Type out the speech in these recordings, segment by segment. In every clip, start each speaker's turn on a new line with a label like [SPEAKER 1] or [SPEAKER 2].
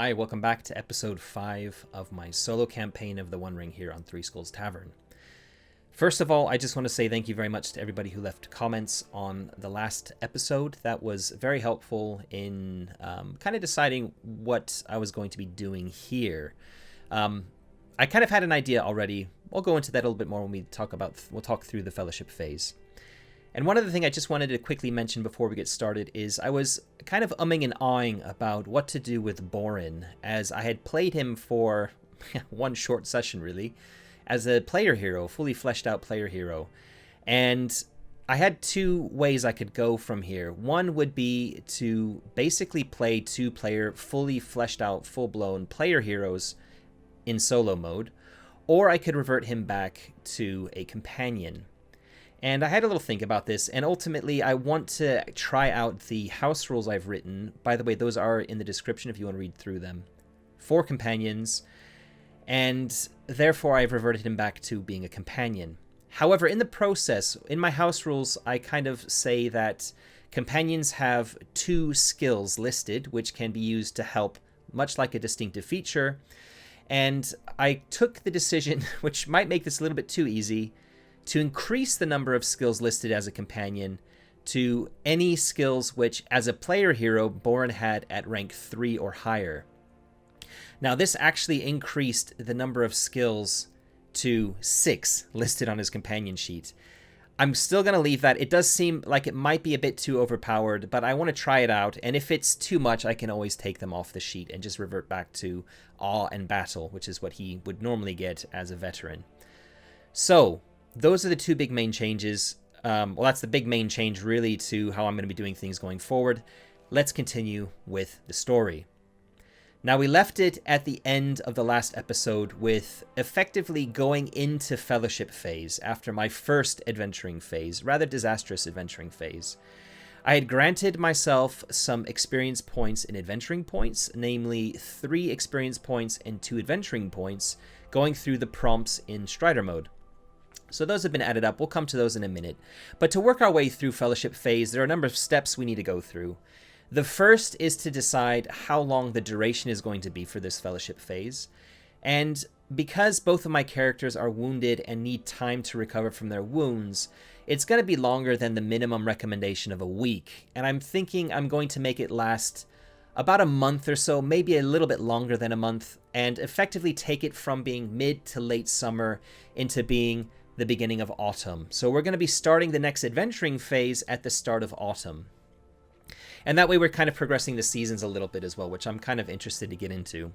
[SPEAKER 1] Hi, welcome back to episode 5 of my solo campaign of the One Ring here on Three Skulls Tavern. First of all, I just want to say thank you very much to everybody who left comments on the last episode. That was very helpful in kind of deciding what I was going to be doing here. I kind of had an idea already. We'll go into that a little bit more when we'll talk through the fellowship phase. And one other thing I just wanted to quickly mention before we get started is I was kind of umming and ahhing about what to do with Borin, as I had played him for one short session, really, as a player hero, fully fleshed out player hero. And I had two ways I could go from here. One would be to basically play two-player, fully fleshed out, full-blown player heroes in solo mode, or I could revert him back to a companion. And I had a little think about this, and ultimately I want to try out the house rules I've written. By the way, those are in the description if you want to read through them. For companions, and therefore I've reverted him back to being a companion. However, in the process, in my house rules, I kind of say that companions have two skills listed, which can be used to help, much like a distinctive feature. And I took the decision, which might make this a little bit too easy, to increase the number of skills listed as a companion to any skills which, as a player hero, Borin had at rank 3 or higher. Now, this actually increased the number of skills to 6 listed on his companion sheet. I'm still going to leave that. It does seem like it might be a bit too overpowered, but I want to try it out, and if it's too much, I can always take them off the sheet and just revert back to Awe and Battle, which is what he would normally get as a veteran. So, those are the two big main changes. Well, that's the big main change, really, to how I'm going to be doing things going forward. Let's continue with the story. Now, we left it at the end of the last episode with effectively going into Fellowship phase after my first adventuring phase, rather disastrous adventuring phase. I had granted myself some experience points in adventuring points, namely 3 experience points and 2 adventuring points, going through the prompts in Strider mode. So those have been added up. We'll come to those in a minute. But to work our way through Fellowship phase, there are a number of steps we need to go through. The first is to decide how long the duration is going to be for this Fellowship phase. And because both of my characters are wounded and need time to recover from their wounds, it's going to be longer than the minimum recommendation of a week. And I'm thinking I'm going to make it last about a month or so, maybe a little bit longer than a month, and effectively take it from being mid to late summer into being the beginning of autumn. So we're going to be starting the next adventuring phase at the start of autumn. And that way we're kind of progressing the seasons a little bit as well, which I'm kind of interested to get into.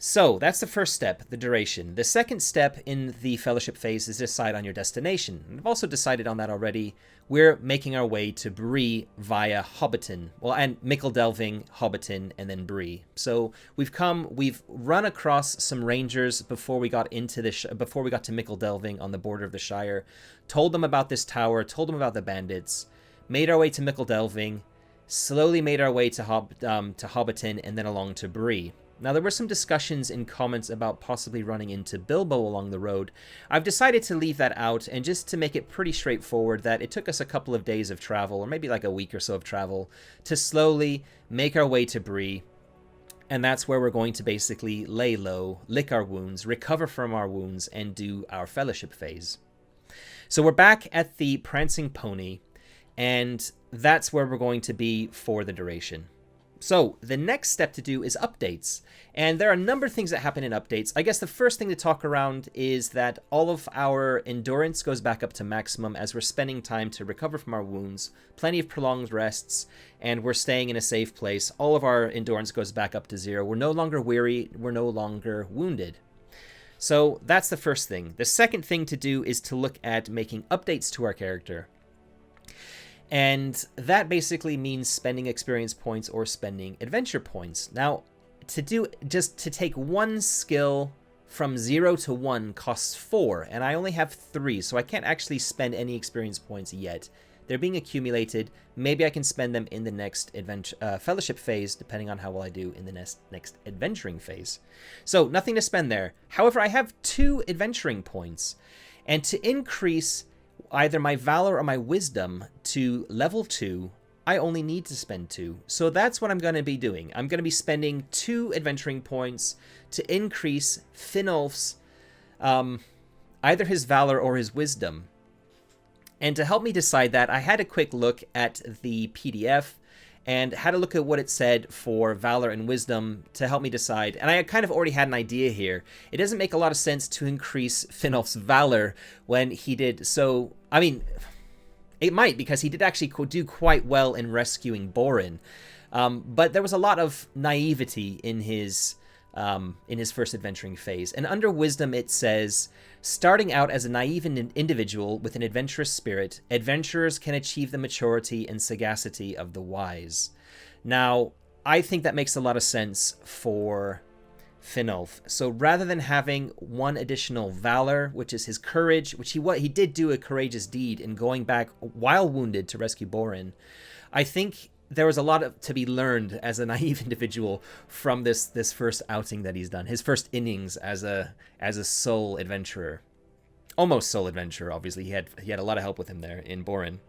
[SPEAKER 1] So that's the first step, the duration. The second step in the Fellowship phase is to decide on your destination. I've also decided on that already. We're making our way to Bree via Hobbiton. Well, and Mickledelving, Hobbiton, and then Bree. So we've run across some rangers before we got into before we got to Mickledelving on the border of the Shire. Told them about this tower, told them about the bandits, made our way to Mickledelving, slowly made our way to Hobbiton, and then along to Bree. Now, there were some discussions in comments about possibly running into Bilbo along the road. I've decided to leave that out, and just to make it pretty straightforward, that it took us a couple of days of travel, or maybe like a week or so of travel, to slowly make our way to Bree. And that's where we're going to basically lay low, lick our wounds, recover from our wounds, and do our Fellowship phase. So we're back at the Prancing Pony, and that's where we're going to be for the duration. So the next step to do is updates. And there are a number of things that happen in updates. I guess the first thing to talk around is that all of our endurance goes back up to maximum as we're spending time to recover from our wounds, plenty of prolonged rests, and we're staying in a safe place. All of our endurance goes back up to 0. We're no longer weary. We're no longer wounded. So that's the first thing. The second thing to do is to look at making updates to our character. And that basically means spending experience points or spending adventure points. Now, to take one skill from 0 to 1 costs 4, and I only have 3, so I can't actually spend any experience points yet. They're being accumulated. Maybe I can spend them in the next Fellowship phase, depending on how well I do in the next adventuring phase. So, nothing to spend there. However, I have 2 adventuring points, and to increase either my Valor or my Wisdom to level 2, I only need to spend 2. So that's what I'm going to be doing. I'm going to be spending 2 adventuring points to increase Finolf's, either his valor or his wisdom. And to help me decide that, I had a quick look at the PDF and had a look at what it said for valor and wisdom to help me decide. And I kind of already had an idea here. It doesn't make a lot of sense to increase Finolf's valor when he did so. I mean, it might, because he did actually do quite well in rescuing Borin. But there was a lot of naivety in his first adventuring phase. And under wisdom, it says, starting out as a naive individual with an adventurous spirit, adventurers can achieve the maturity and sagacity of the wise. Now, I think that makes a lot of sense for Finolf. So rather than having 1 additional valor, which is his courage, which he did do a courageous deed in going back while wounded to rescue Borin, I think there was a lot to be learned as a naive individual from this first outing that he's done. His first innings as a sole adventurer. Almost sole adventurer, obviously. He had a lot of help with him there in Borin.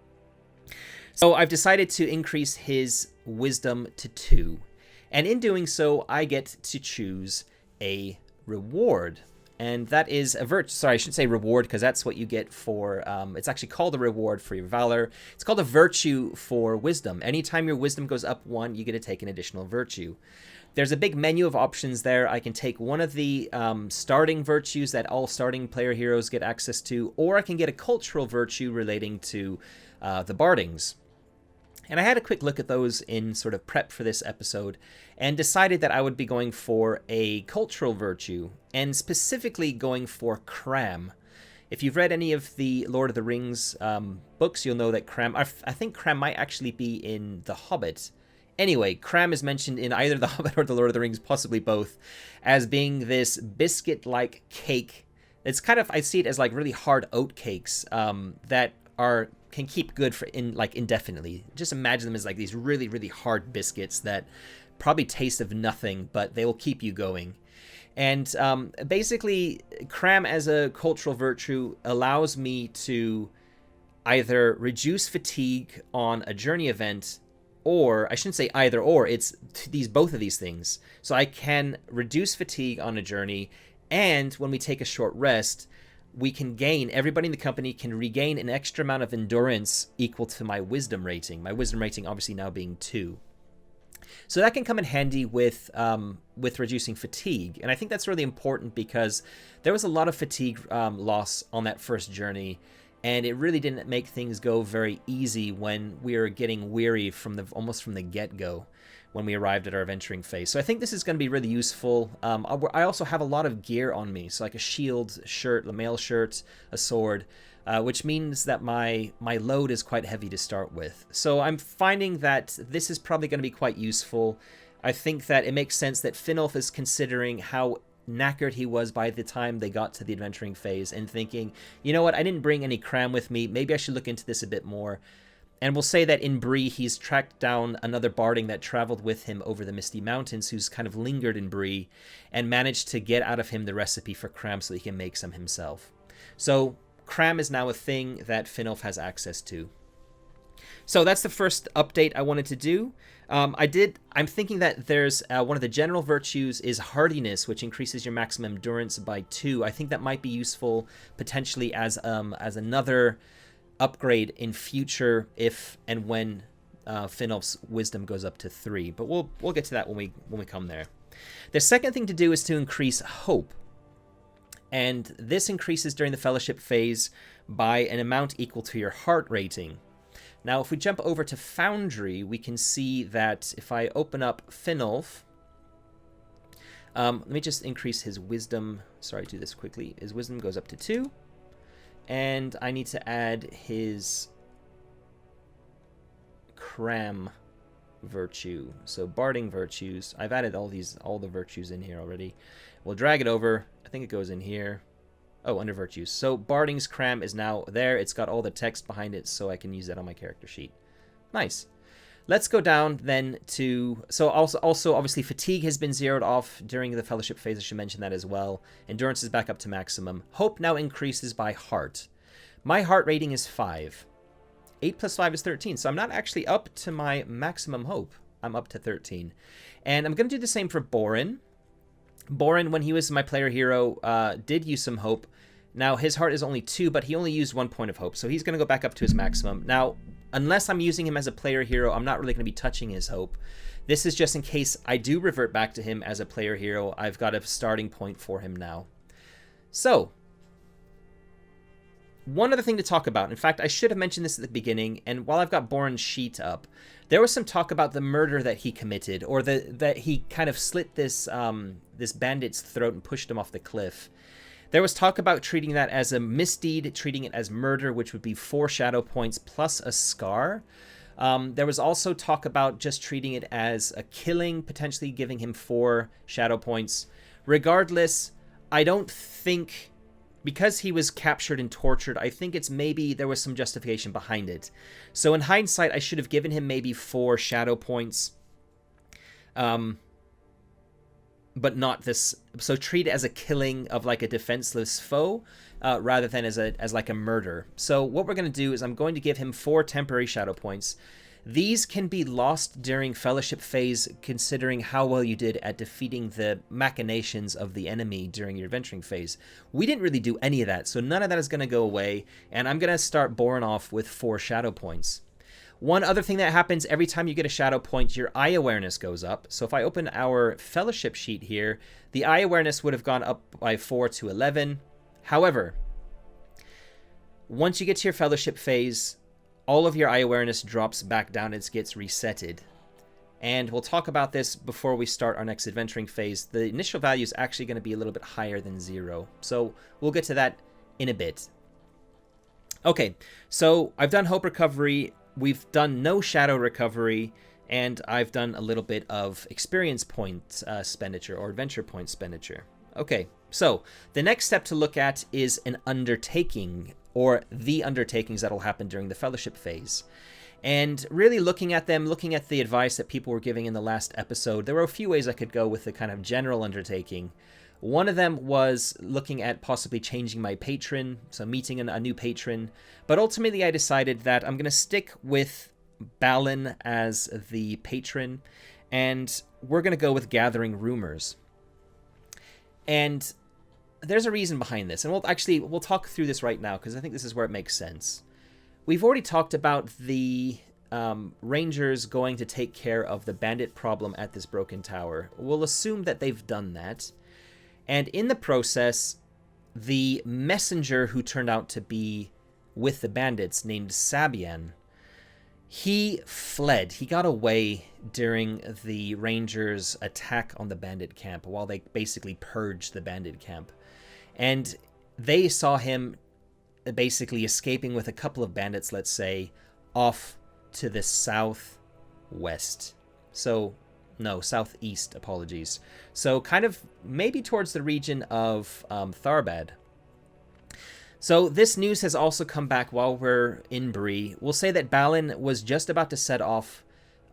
[SPEAKER 1] So I've decided to increase his wisdom to 2. And in doing so, I get to choose a reward. And that is a virtue. Sorry, I shouldn't say reward, because that's what you get for... it's actually called a reward for your valor. It's called a virtue for wisdom. Anytime your wisdom goes up 1, you get to take an additional virtue. There's a big menu of options there. I can take one of the starting virtues that all starting player heroes get access to, or I can get a cultural virtue relating to the Bardings. And I had a quick look at those in sort of prep for this episode and decided that I would be going for a cultural virtue, and specifically going for Cram. If you've read any of the Lord of the Rings books, you'll know that Cram... I think Cram might actually be in The Hobbit. Anyway, Cram is mentioned in either The Hobbit or The Lord of the Rings, possibly both, as being this biscuit-like cake. It's kind of... I see it as like really hard oat cakes that can keep good for indefinitely. Just imagine them as like these really, really hard biscuits that probably taste of nothing, but they will keep you going. And basically, Cram as a cultural virtue allows me to either reduce fatigue on a journey event, or I shouldn't say either or, it's both of these things. So I can reduce fatigue on a journey, and when we take a short rest, we can gain, everybody in the company can regain an extra amount of endurance equal to my wisdom rating. My wisdom rating obviously now being 2. So that can come in handy with reducing fatigue. And I think that's really important, because there was a lot of fatigue loss on that first journey, and it really didn't make things go very easy when we were getting weary almost from the get-go when we arrived at our adventuring phase. So I think this is going to be really useful. I also have a lot of gear on me, so like a shield shirt, a mail shirt, a sword, which means that my load is quite heavy to start with. So I'm finding that this is probably going to be quite useful. I think that it makes sense that Finolf is considering how knackered he was by the time they got to the adventuring phase, and thinking, you know what, I didn't bring any Cram with me, maybe I should look into this a bit more. And we'll say that in Bree, he's tracked down another Barding that traveled with him over the Misty Mountains, who's kind of lingered in Bree, and managed to get out of him the recipe for Cram so that he can make some himself. So Cram is now a thing that Finolf has access to. So that's the first update I wanted to do. I'm thinking that there's one of the general virtues is hardiness, which increases your maximum endurance by 2. I think that might be useful potentially as another upgrade in future if and when Finolf's wisdom goes up to 3. But we'll get to that when we come there. The second thing to do is to increase hope. And this increases during the fellowship phase by an amount equal to your heart rating. Now, if we jump over to Foundry, we can see that if I open up Finolf, let me just increase his wisdom. Sorry, do this quickly. His wisdom goes up to 2. And I need to add his Cram virtue. So Barding virtues. I've added all the virtues in here already. We'll drag it over. I think it goes in here. Oh, under virtues. So Barding's Cram is now there. It's got all the text behind it, so I can use that on my character sheet. Nice. Let's go down then to... So also obviously, fatigue has been zeroed off during the fellowship phase. I should mention that as well. Endurance is back up to maximum. Hope now increases by heart. My heart rating is 5. 8 plus 5 is 13. So I'm not actually up to my maximum hope. I'm up to 13. And I'm going to do the same for Borin. Borin, when he was my player hero, did use some hope. Now, his heart is only 2, but he only used 1 point of hope. So he's going to go back up to his maximum. Now, unless I'm using him as a player hero, I'm not really going to be touching his hope. This is just in case I do revert back to him as a player hero. I've got a starting point for him now. So, one other thing to talk about. In fact, I should have mentioned this at the beginning, and while I've got Borin's sheet up, there was some talk about the murder that he committed, or that he kind of slit this this bandit's throat and pushed him off the cliff. There was talk about treating that as a misdeed, treating it as murder, which would be 4 shadow points plus a scar. There was also talk about just treating it as a killing, potentially giving him 4 shadow points. Regardless, I don't think, because he was captured and tortured, I think it's maybe there was some justification behind it. So in hindsight, I should have given him maybe 4 shadow points. But not this. So treat it as a killing of like a defenseless foe, rather than as like a murder. So what we're going to do is I'm going to give him 4 temporary shadow points. These can be lost during fellowship phase, considering how well you did at defeating the machinations of the enemy during your adventuring phase. We didn't really do any of that, so none of that is going to go away, and I'm going to start Borin off with 4 shadow points. One other thing that happens every time you get a shadow point, your eye awareness goes up. So if I open our fellowship sheet here, the eye awareness would have gone up by 4 to 11. However, once you get to your fellowship phase, all of your eye awareness drops back down. It gets resetted. And we'll talk about this before we start our next adventuring phase. The initial value is actually going to be a little bit higher than 0. So we'll get to that in a bit. Okay, so I've done hope recovery. We've done no shadow recovery, and I've done a little bit of experience point expenditure or adventure point expenditure. Okay, so the next step to look at is an undertaking, or the undertakings that will happen during the fellowship phase. And really looking at them, looking at the advice that people were giving in the last episode, there were a few ways I could go with the kind of general undertaking. One of them was looking at possibly changing my patron, so meeting a new patron. But ultimately I decided that I'm going to stick with Balin as the patron, and we're going to go with gathering rumors. And there's a reason behind this, and we'll talk through this right now, because I think this is where it makes sense. We've already talked about the Rangers going to take care of the bandit problem at this broken tower. We'll assume that they've done that. And in the process, the messenger who turned out to be with the bandits, named Sabian, he fled. He got away during the Rangers' attack on the bandit camp while they basically purged the bandit camp. And they saw him basically escaping with a couple of bandits, let's say, off to the southwest. So, no, southeast, apologies. So kind of maybe towards the region of Tharbad. So this news has also come back while we're in Bree. We'll say that Balin was just about to set off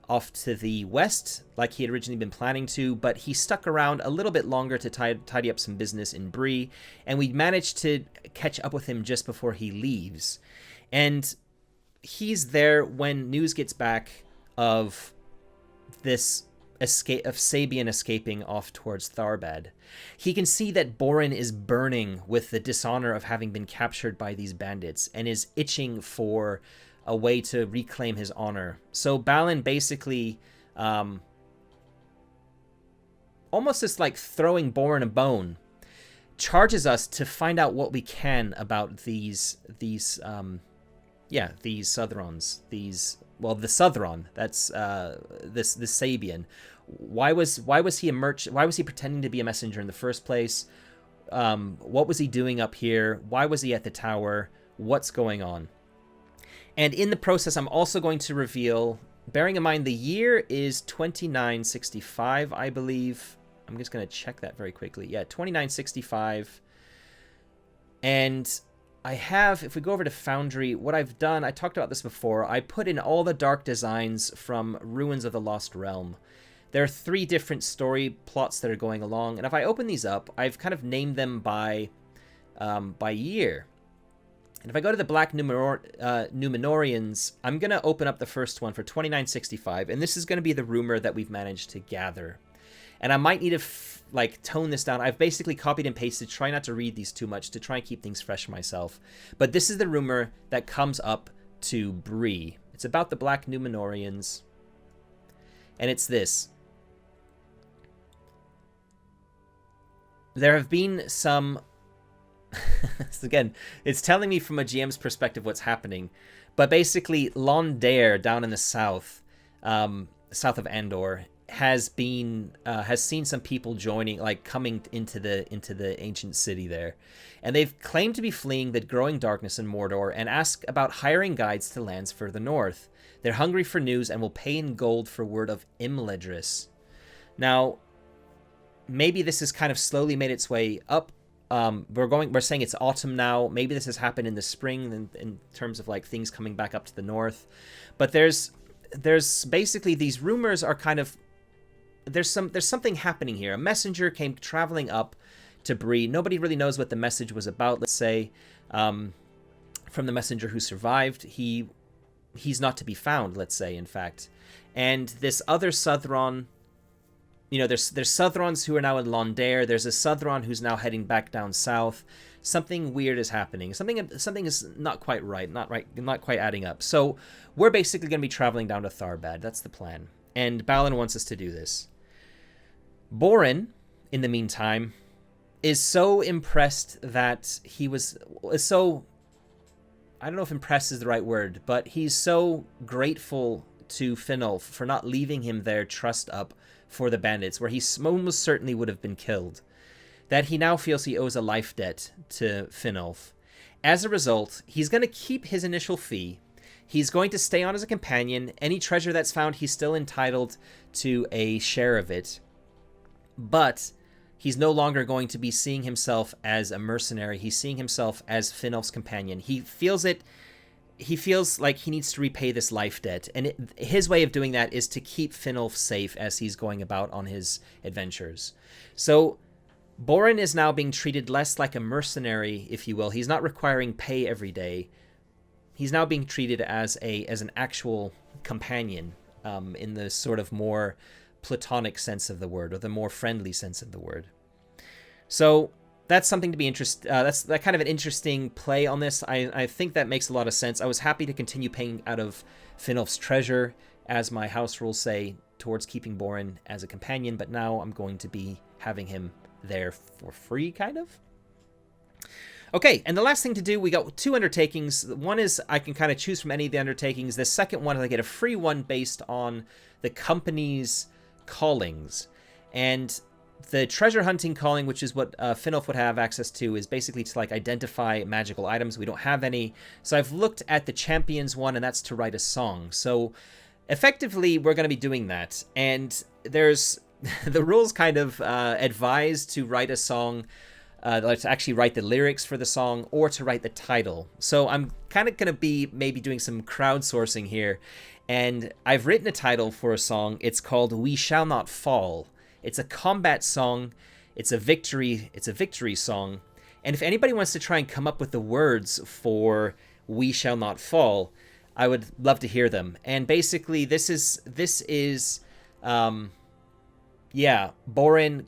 [SPEAKER 1] to the west, like he had originally been planning to, but he stuck around a little bit longer to tidy up some business in Bree, and we managed to catch up with him just before he leaves. And he's there when news gets back of this escape of Sabian escaping off towards Tharbad. He can see that Borin is burning with the dishonor of having been captured by these bandits and is itching for a way to reclaim his honor. So Balin basically almost is like throwing Borin a bone, charges us to find out what we can about these Southrons. The Southron, that's this Sabian. Why was he pretending to be a messenger in the first place? What was he doing up here? Why was he at the tower? What's going on? And in the process, I'm also going to reveal, bearing in mind the year is 2965, I believe. I'm just going to check that very quickly. Yeah, 2965. And I have, if we go over to Foundry, what I've done, I talked about this before, I put in all the dark designs from Ruins of the Lost Realm. There are 3 different story plots that are going along, and if I open these up, I've kind of named them by year. And if I go to the Black Numenorians, I'm going to open up the first one for 2965, and this is going to be the rumor that we've managed to gather. And I might need to tone this down. I've basically copied and pasted, try not to read these too much to try and keep things fresh for myself. But this is the rumor that comes up to Bree. It's about the Black Numenorians, and it's this. There have been some... Again, it's telling me from a GM's perspective what's happening. But basically, Londair down in the south, south of Andor, has seen some people joining, coming into the ancient city there, and they've claimed to be fleeing the growing darkness in Mordor and ask about hiring guides to lands further north. They're hungry for news and will pay in gold for word of Imladris. Now, maybe this has kind of slowly made its way up. We're saying it's autumn now. Maybe this has happened in the spring in terms of things coming back up to the north. But there's basically these rumors are kind of, there's something happening here. A messenger came traveling up to Bree. Nobody really knows what the message was about. Let's say, from the messenger who survived, he's not to be found. Let's say, in fact, and this other Southron. There's Southrons who are now in Londair. There's a Southron who's now heading back down south. Something weird is happening. Something is not quite right. Not quite adding up. So we're basically going to be traveling down to Tharbad. That's the plan. And Balin wants us to do this. Borin, in the meantime, is so impressed that I don't know if impressed is the right word, but he's so grateful to Finnulf for not leaving him there trussed up for the bandits, where he almost certainly would have been killed, that he now feels he owes a life debt to Finnulf. As a result, he's going to keep his initial fee. He's going to stay on as a companion. Any treasure that's found, he's still entitled to a share of it. But he's no longer going to be seeing himself as a mercenary. He's seeing himself as Finnulf's companion. He feels like he needs to repay this life debt, and his way of doing that is to keep Finnulf safe as he's going about on his adventures. So Borin is now being treated less like a mercenary, if you will. He's not requiring pay every day. He's now being treated as an actual companion, in the sort of more platonic sense of the word, or the more friendly sense of the word. So that's something to be interested. That's kind of an interesting play on this. I think that makes a lot of sense. I was happy to continue paying out of Finnulf's treasure, as my house rules say, towards keeping Borin as a companion, but now I'm going to be having him there for free, kind of. Okay, and the last thing to do, we got 2 undertakings. One is I can kind of choose from any of the undertakings. The second one is I get a free one based on the company's callings. And the treasure hunting calling, which is what Finnulf would have access to, is basically to identify magical items. We don't have any. So I've looked at the champions one, and that's to write a song. So effectively, we're going to be doing that. And there's the rules kind of advise to write a song, to actually write the lyrics for the song, or to write the title. So I'm kind of going to be maybe doing some crowdsourcing here. And I've written a title for a song. It's called We Shall Not Fall. It's a combat song. It's a victory song. And if anybody wants to try and come up with the words for We Shall Not Fall, I would love to hear them. And basically, this is Borin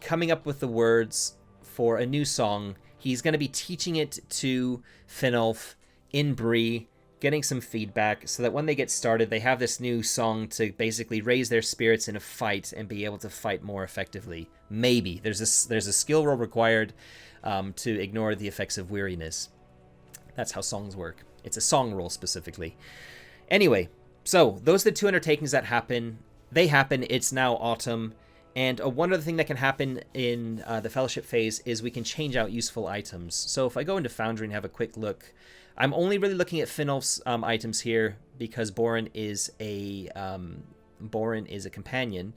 [SPEAKER 1] coming up with the words for a new song. He's going to be teaching it to Finnulf in Bree, getting some feedback so that when they get started, they have this new song to basically raise their spirits in a fight and be able to fight more effectively. Maybe. There's a skill roll required to ignore the effects of weariness. That's how songs work. It's a song roll specifically. Anyway, so those are the 2 undertakings that happen. They happen. It's now autumn. And one other thing that can happen in the Fellowship phase is we can change out useful items. So if I go into Foundry and have a quick look, I'm only really looking at Finnulf's items here because Borin is a companion,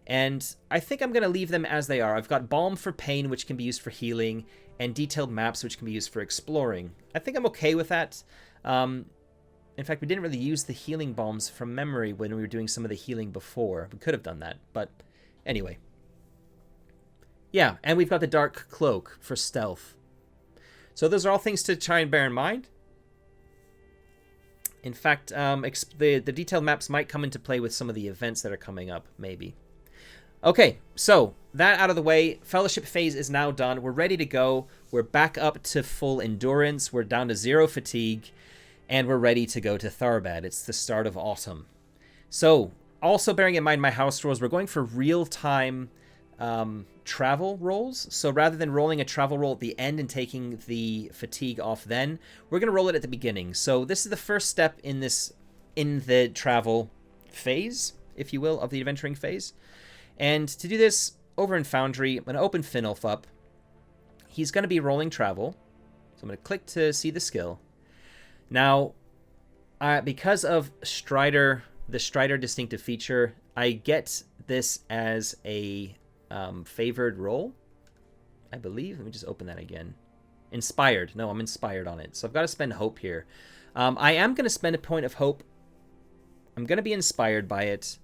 [SPEAKER 1] and I think I'm going to leave them as they are. I've got Balm for Pain, which can be used for healing, and Detailed Maps, which can be used for exploring. I think I'm okay with that. In fact, we didn't really use the healing bombs from memory when we were doing some of the healing before. We could have done that, but anyway. Yeah, and we've got the Dark Cloak for stealth. So those are all things to try and bear in mind. In fact, the detailed maps might come into play with some of the events that are coming up, maybe. Okay, so that out of the way, Fellowship phase is now done. We're ready to go. We're back up to full endurance. We're down to 0 fatigue, and we're ready to go to Tharbad. It's the start of autumn. So, also bearing in mind my house rolls, we're going for real-time travel rolls. So rather than rolling a travel roll at the end and taking the fatigue off then, we're going to roll it at the beginning. So this is the first step in the travel phase, if you will, of the adventuring phase. And to do this, over in Foundry, I'm going to open Finolf up. He's going to be rolling travel. So I'm going to click to see the skill. Now, because of Strider, the Strider distinctive feature, I get this as a favored roll, I believe. Let me just open that again. Inspired. No, I'm inspired on it. So I've got to spend hope here. I am going to spend a point of hope. I'm going to be inspired by it.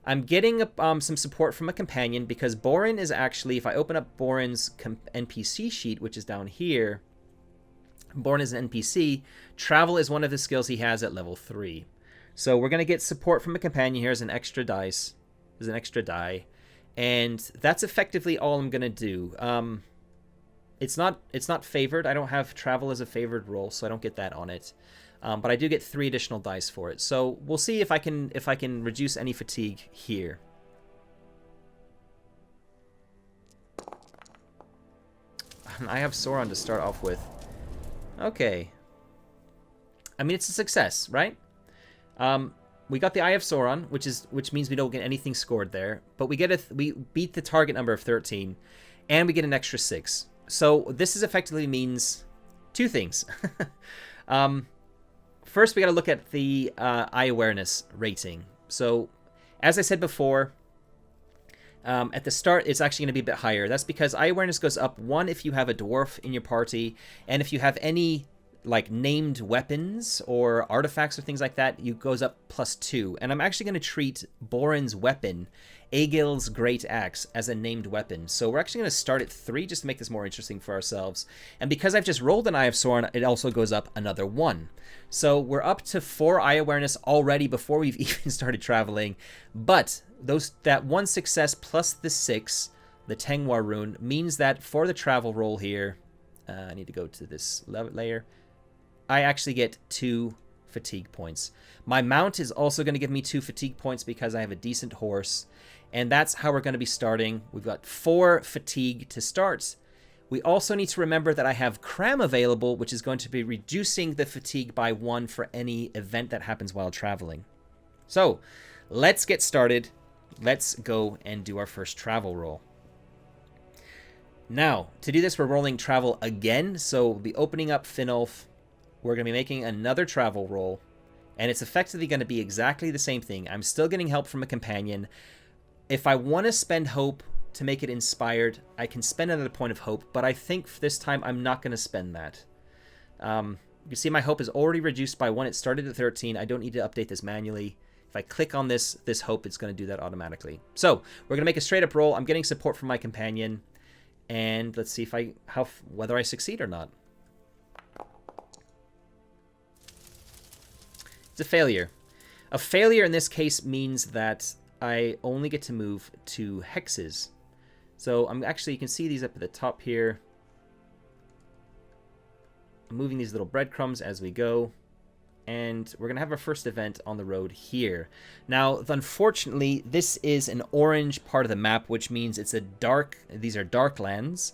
[SPEAKER 1] I'm getting some support from a companion because Borin is actually, if I open up Borin's NPC sheet, which is down here, Borin is an NPC. Travel is one of the skills he has at level 3. So we're going to get support from a companion. Here's an extra dice. There's an extra die. And that's effectively all I'm going to do. It's not favored. I don't have travel as a favored roll, so I don't get that on it. But I do get 3 additional dice for it. So we'll see if I can reduce any fatigue here. I have Sauron to start off with. Okay. I mean, it's a success, right? We got the Eye of Sauron, which means we don't get anything scored there, but we beat the target number of 13, and we get an extra 6. So this effectively means 2 things. First, we got to look at the Eye Awareness rating. So, as I said before, at the start, it's actually going to be a bit higher. That's because Eye Awareness goes up 1 if you have a dwarf in your party, and if you have any like named weapons or artifacts or things like that, it goes up +2. And I'm actually going to treat Borin's weapon, Egil's Great Axe, as a named weapon. So we're actually going to start at 3 just to make this more interesting for ourselves. And because I've just rolled an Eye of Sauron, it also goes up another 1. So we're up to 4 Eye Awareness already before we've even started traveling. But that 1 success plus the 6, the Tengwar rune, means that for the travel roll here, I need to go to this layer, I actually get 2 fatigue points. My mount is also going to give me 2 fatigue points because I have a decent horse. And that's how we're going to be starting. We've got 4 fatigue to start. We also need to remember that I have Cram available, which is going to be reducing the fatigue by 1 for any event that happens while traveling. So, let's get started. Let's go and do our first travel roll. Now, to do this, we're rolling travel again. So, we'll be opening up Finolf. We're going to be making another travel roll, and it's effectively going to be exactly the same thing. I'm still getting help from a companion. If I want to spend hope to make it inspired, I can spend another point of hope, but I think this time I'm not going to spend that. You see my hope is already reduced by 1. It started at 13. I don't need to update this manually. If I click on this hope, it's going to do that automatically. So we're going to make a straight up roll. I'm getting support from my companion, and let's see whether I succeed or not. It's a failure. A failure in this case means that I only get to move 2 hexes. So you can see these up at the top here. I'm moving these little breadcrumbs as we go. And we're going to have our first event on the road here. Now, unfortunately, this is an orange part of the map, which means these are dark lands.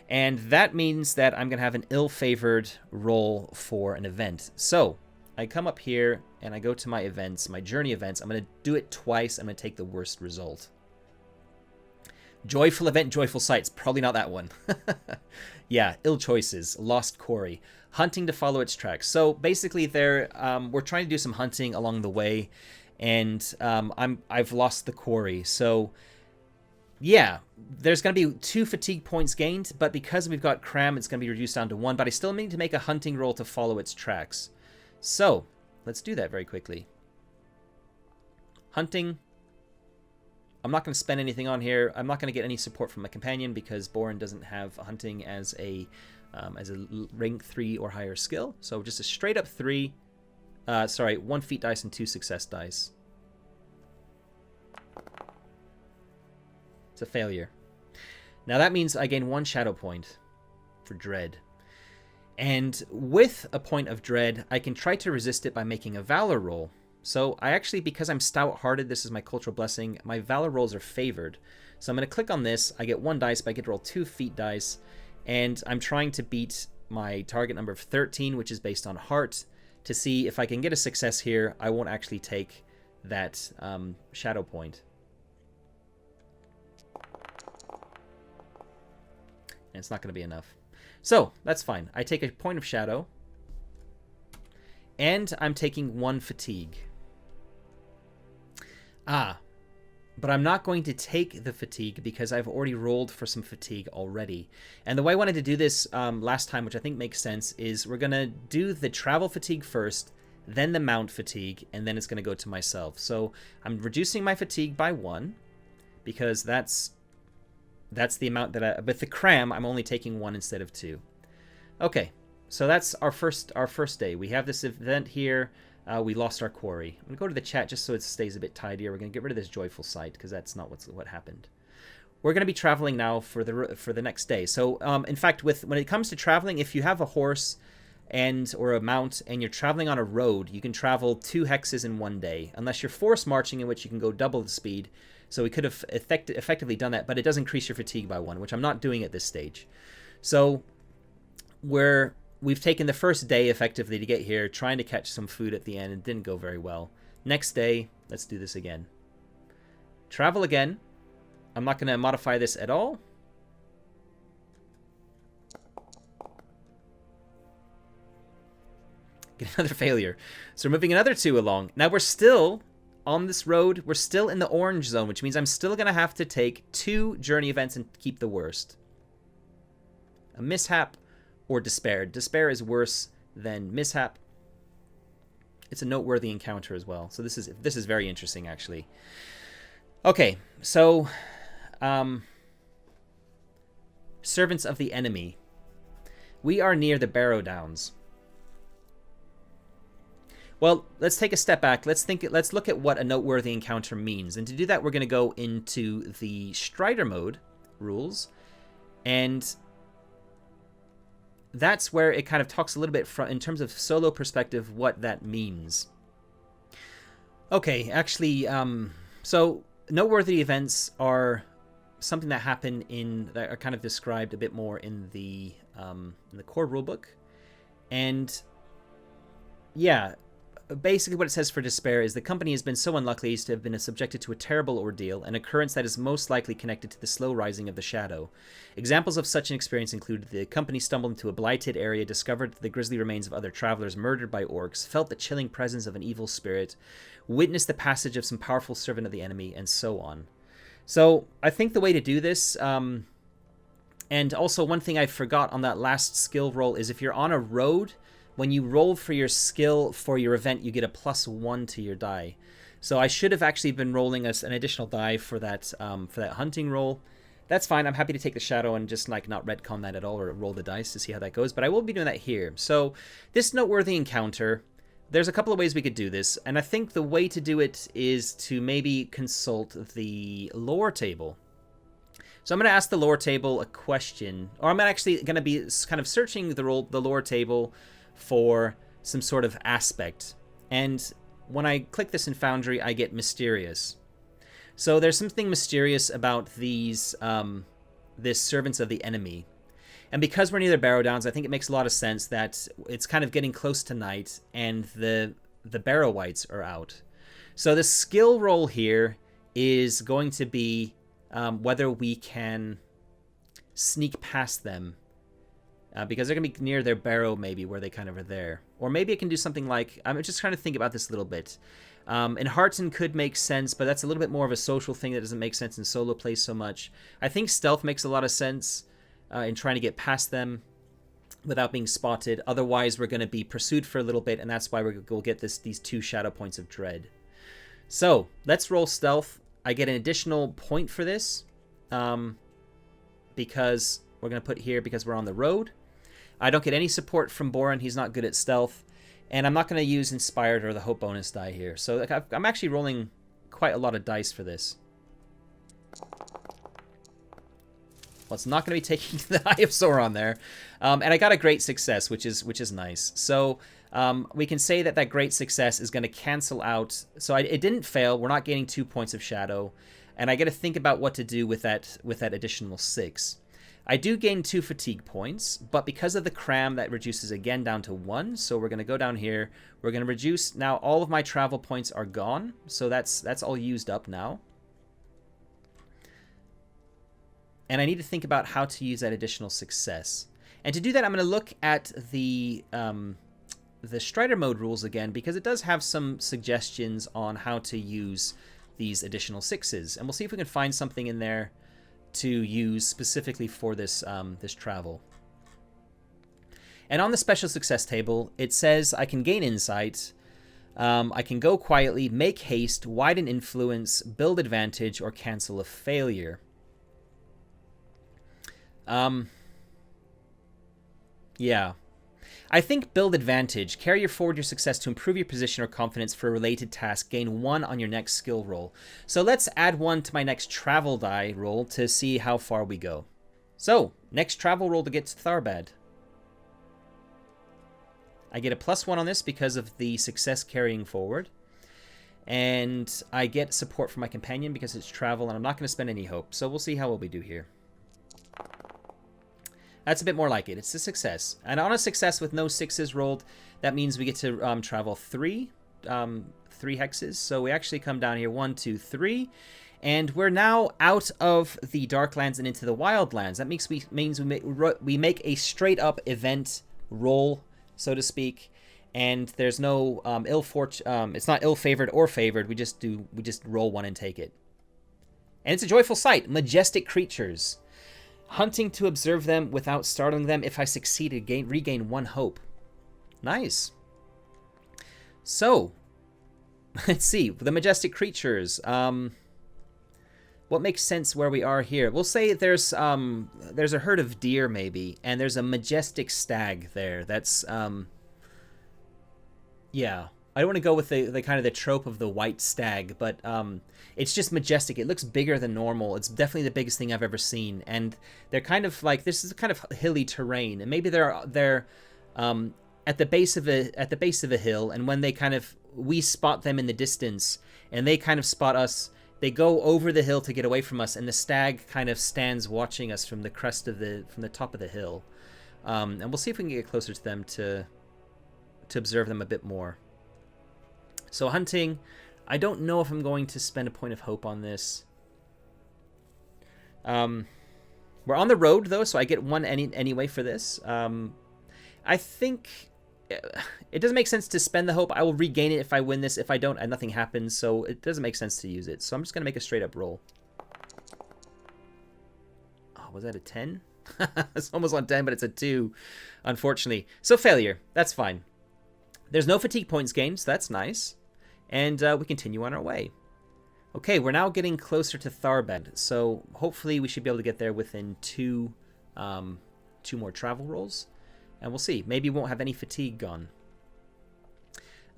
[SPEAKER 1] And that means that I'm going to have an ill-favored roll for an event. So I come up here and I go to my events, my journey events. I'm going to do it twice. I'm going to take the worst result. Joyful event, joyful sights. Probably not that one. Yeah, ill choices. Lost quarry. Hunting to follow its tracks. So basically, we're trying to do some hunting along the way, and I've lost the quarry. So yeah, there's going to be 2 fatigue points gained, but because we've got Cram, it's going to be reduced down to 1. But I still need to make a hunting roll to follow its tracks. So let's do that very quickly. Hunting. I'm not going to spend anything on here. I'm not going to get any support from my companion because Borin doesn't have hunting as a rank 3 or higher skill. So just a straight up 3 Sorry, 1 feat dice and 2 success dice. It's a failure. Now that means I gain 1 shadow point for dread. And with a point of dread, I can try to resist it by making a valor roll. So I actually, because I'm stout-hearted, this is my cultural blessing, my valor rolls are favored. So I'm going to click on this, I get 1 dice, but I get to roll 2 feat dice, and I'm trying to beat my target number of 13, which is based on heart, to see if I can get a success here. I won't actually take that shadow point. And it's not going to be enough. So, that's fine. I take a point of shadow, and I'm taking 1 fatigue. But I'm not going to take the fatigue because I've already rolled for some fatigue already. And the way I wanted to do this last time, which I think makes sense, is we're going to do the travel fatigue first, then the mount fatigue, and then it's going to go to myself. So I'm reducing my fatigue by 1 because that's the amount that with the cram, I'm only taking 1 instead of 2. Okay, so that's our first day. We have this event here. We lost our quarry. I'm going to go to the chat just so it stays a bit tidier. We're going to get rid of this joyful sight because that's not what happened. We're going to be traveling now for the next day. So, in fact, when it comes to traveling, if you have a horse or a mount and you're traveling on a road, you can travel 2 hexes in 1 day, unless you're force marching, in which you can go double the speed. So we could have effectively done that, but it does increase your fatigue by 1, which I'm not doing at this stage. So we've taken the first day effectively to get here, trying to catch some food at the end. It didn't go very well. Next day, let's do this again. Travel again. I'm not going to modify this at all. Get another failure. So we're moving another 2 along. Now we're still on this road. We're still in the orange zone, which means I'm still going to have to take 2 journey events and keep the worst. A mishap or despair. Despair is worse than mishap. It's a noteworthy encounter as well. So this is very interesting, actually. Okay, so servants of the enemy. We are near the Barrow Downs. Well, let's take a step back. Let's look at what a noteworthy encounter means. And to do that, we're going to go into the Strider mode rules, and that's where it kind of talks a little bit in terms of solo perspective what that means. Okay, actually, so noteworthy events are something that happen that are kind of described a bit more in the core rulebook, and yeah. Basically what it says for despair is the company has been so unlucky as to have been subjected to a terrible ordeal, an occurrence that is most likely connected to the slow rising of the shadow. Examples of such an experience include the company stumbled into a blighted area, discovered the grisly remains of other travelers murdered by orcs, felt the chilling presence of an evil spirit, witnessed the passage of some powerful servant of the enemy, and so on. So I think the way to do this, and also one thing I forgot on that last skill roll is if you're on a road, when you roll for your skill for your event, you get a +1 to your die. So I should have actually been rolling an additional die for that hunting roll. That's fine. I'm happy to take the shadow and just like not retcon that at all or roll the dice to see how that goes. But I will be doing that here. So this noteworthy encounter, there's a couple of ways we could do this. And I think the way to do it is to maybe consult the lore table. So I'm going to ask the lore table a question. Or I'm actually going to be kind of searching the lore table for some sort of aspect. And when I click this in Foundry, I get mysterious. So there's something mysterious about these this servants of the enemy. And because we're near the Barrow Downs, I think it makes a lot of sense that it's kind of getting close to night and the Barrow Wights are out. So the skill roll here is going to be whether we can sneak past them. Because they're going to be near their barrow, maybe, where they kind of are there. Or maybe it can do something like... I'm just trying to think about this a little bit. And Hearten could make sense, but that's a little bit more of a social thing that doesn't make sense in solo play so much. I think stealth makes a lot of sense in trying to get past them without being spotted. Otherwise, we're going to be pursued for a little bit, and that's why we'll get these 2 shadow points of dread. So, let's roll stealth. I get an additional point for this because we're going to put here because we're on the road. I don't get any support from Boran. He's not good at stealth. And I'm not going to use Inspired or the Hope bonus die here. So like, I'm actually rolling quite a lot of dice for this. Well, it's not going to be taking the Eye of Sauron there. And I got a great success, which is nice. So we can say that that great success is going to cancel out. So it didn't fail. We're not gaining 2 points of shadow. And I got to think about what to do with that additional 6. I do gain 2 fatigue points, but because of the cram, that reduces again down to 1. So we're going to go down here. We're going to reduce. Now all of my travel points are gone. So that's all used up now. And I need to think about how to use that additional success. And to do that, I'm going to look at the Strider mode rules again, because it does have some suggestions on how to use these additional 6s. And we'll see if we can find something in there to use specifically for this this travel. And on the special success table, it says I can gain insight, I can go quietly, make haste, widen influence, build advantage, or cancel a failure. Yeah. I think build advantage. Carry forward your success to improve your position or confidence for a related task. Gain 1 on your next skill roll. So let's add 1 to my next travel die roll to see how far we go. So, next travel roll to get to Tharbad. I get a +1 on this because of the success carrying forward. And I get support from my companion because it's travel, and I'm not going to spend any hope. So we'll see how well we do here. That's a bit more like it. It's a success. And on a success with no 6s rolled, that means we get to travel 3 hexes. So we actually come down here, 1, 2, 3. And we're now out of the Darklands and into the Wildlands. That means we make a straight up event roll, so to speak. And there's no ill fortune. It's not ill-favored or favored. We just roll 1 and take it. And it's a joyful sight. Majestic creatures. Hunting to observe them without startling them. If I succeeded, regain 1 hope. Nice. So, let's see. The majestic creatures. What makes sense where we are here? We'll say there's a herd of deer maybe, and there's a majestic stag there. That's yeah. I don't want to go with the kind of the trope of the white stag, but it's just majestic. It looks bigger than normal. It's definitely the biggest thing I've ever seen, and they're kind of like, this is kind of hilly terrain, and maybe they're at the base of a hill, and when we spot them in the distance, and they kind of spot us, they go over the hill to get away from us, and the stag kind of stands watching us from the top of the hill, and we'll see if we can get closer to them to observe them a bit more. So hunting, I don't know if I'm going to spend a point of hope on this. We're on the road, though, so I get 1 anyway for this. I think it doesn't make sense to spend the hope. I will regain it if I win this. If I don't, nothing happens, so it doesn't make sense to use it. So I'm just going to make a straight-up roll. Oh, was that a 10? It's almost on 10, but it's a 2, unfortunately. So failure. That's fine. There's no fatigue points gained, so that's nice. And we continue on our way. Okay, we're now getting closer to Tharbad, so hopefully we should be able to get there within 2 more travel rolls. And we'll see. Maybe we won't have any fatigue gone.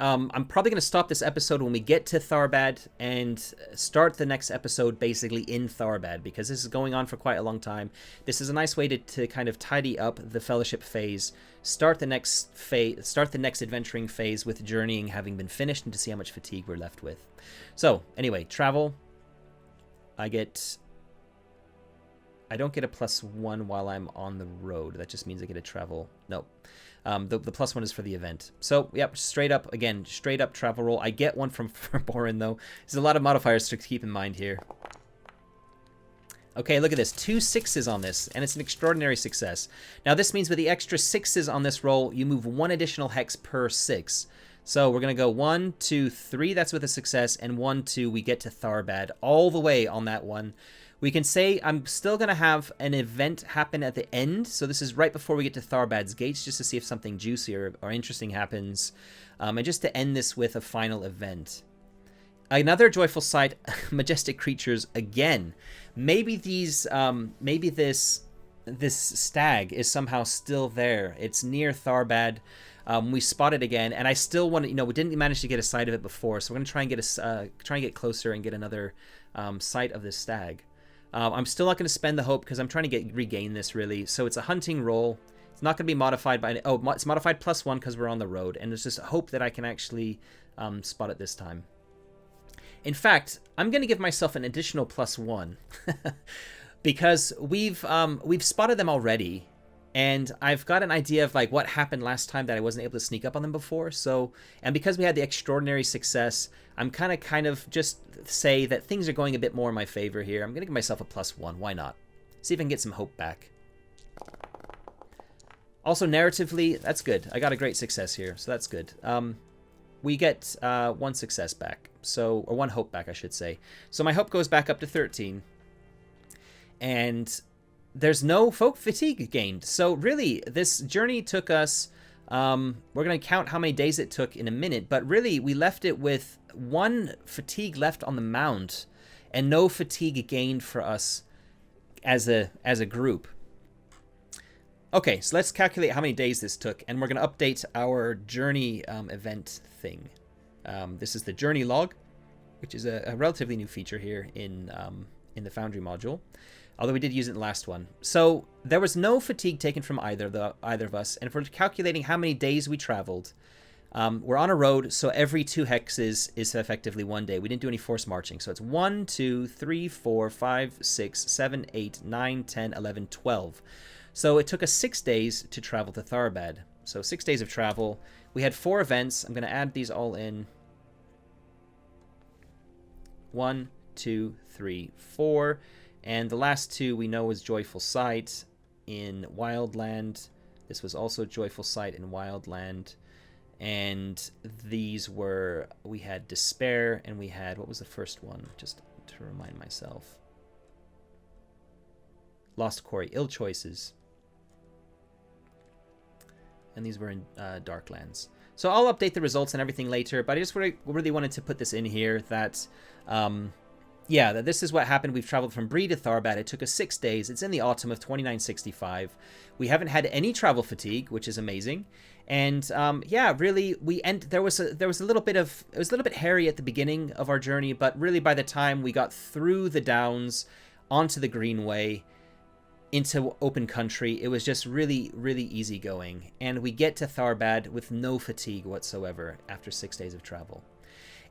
[SPEAKER 1] I'm probably going to stop this episode when we get to Tharbad and start the next episode basically in Tharbad, because this is going on for quite a long time. This is a nice way to kind of tidy up the Fellowship phase, start the next adventuring phase with journeying having been finished, and to see how much fatigue we're left with. So anyway, travel. I don't get a +1 while I'm on the road. That just means I get to travel. No. The +1 is for the event. So, yep, straight up travel roll. I get 1 from Borin, though. There's a lot of modifiers to keep in mind here. Okay, look at this. 2 6s on this, and it's an extraordinary success. Now, this means with the extra 6s on this roll, you move 1 additional hex per 6. So we're going to go 1, 2, 3. That's with a success, and 1, 2. We get to Tharbad all the way on that one. We can say I'm still going to have an event happen at the end. So this is right before we get to Tharbad's Gates, just to see if something juicy or interesting happens. And just to end this with a final event. Another joyful sight, majestic creatures again. Maybe this this stag is somehow still there. It's near Tharbad. We spot it again, and I still want to, we didn't manage to get a sight of it before, so we're gonna try and get closer and get another sight of this stag. I'm still not gonna spend the hope because I'm trying to regain this really. So it's a hunting roll. It's not gonna be modified by it's modified +1 because we're on the road, and there's just hope that I can actually spot it this time. In fact, I'm gonna give myself an additional +1 because we've spotted them already. And I've got an idea of like what happened last time that I wasn't able to sneak up on them before. So, and because we had the extraordinary success, I'm kind of just say that things are going a bit more in my favor here. I'm going to give myself a +1. Why not? See if I can get some hope back. Also, narratively, that's good. I got a great success here, so that's good. We get 1 success back. So, or 1 hope back, I should say. So my hope goes back up to 13. And there's no folk fatigue gained. So really, this journey took us, we're going to count how many days it took in a minute, but really we left it with 1 fatigue left on the mound and no fatigue gained for us as a group. Okay, so let's calculate how many days this took, and we're going to update our journey event thing. This is the journey log, which is a relatively new feature here in the Foundry module. Although we did use it in the last one. So there was no fatigue taken from either of us. And if we're calculating how many days we traveled, we're on a road, so every 2 hexes is effectively 1 day. We didn't do any forced marching. So it's 1, 2, 3, 4, 5, 6, 7, 8, 9, 10, 11, 12. So it took us 6 days to travel to Tharbad. So 6 days of travel. We had 4 events. I'm going to add these all in. 1, 2, 3, 4. And the last 2 we know is Joyful Sight in Wildland. This was also Joyful Sight in Wildland. And these were, we had Despair, and we had, what was the first one? Just to remind myself. Lost Quarry, Ill Choices. And these were in Darklands. So I'll update the results and everything later, but I just really wanted to put this in here that... yeah, that this is what happened. We've traveled from Bree to Tharbad. It took us 6 days. It's in the autumn of 2965. We haven't had any travel fatigue, which is amazing. And yeah, really, there was a little bit of, it was a little bit hairy at the beginning of our journey, but really by the time we got through the downs onto the Greenway into open country, it was just really, really easy going. And we get to Tharbad with no fatigue whatsoever after 6 days of travel.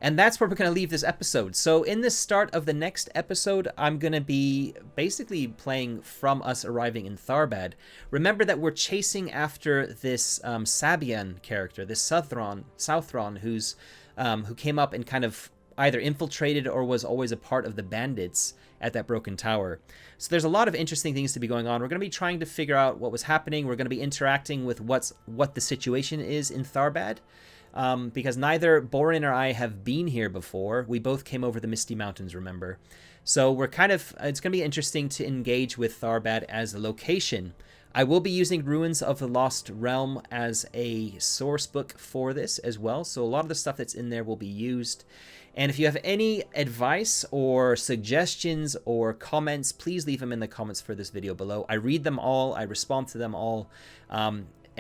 [SPEAKER 1] And that's where we're going to leave this episode. So in the start of the next episode, I'm going to be basically playing from us arriving in Tharbad. Remember that we're chasing after this Sabian character, this Southron, who came up and kind of either infiltrated or was always a part of the bandits at that broken tower. So there's a lot of interesting things to be going on. We're going to be trying to figure out what was happening. We're going to be interacting with what the situation is in Tharbad. Because neither Borin or I have been here before. We both came over the Misty Mountains, remember? So we're it's going to be interesting to engage with Tharbad as a location. I will be using Ruins of the Lost Realm as a source book for this as well. So a lot of the stuff that's in there will be used. And if you have any advice or suggestions or comments, please leave them in the comments for this video below. I read them all. I respond to them all.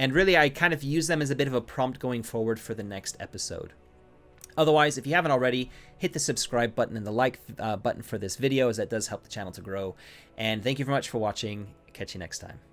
[SPEAKER 1] And really, I kind of use them as a bit of a prompt going forward for the next episode. Otherwise, if you haven't already, hit the subscribe button and the like button for this video, as that does help the channel to grow. And thank you very much for watching. Catch you next time.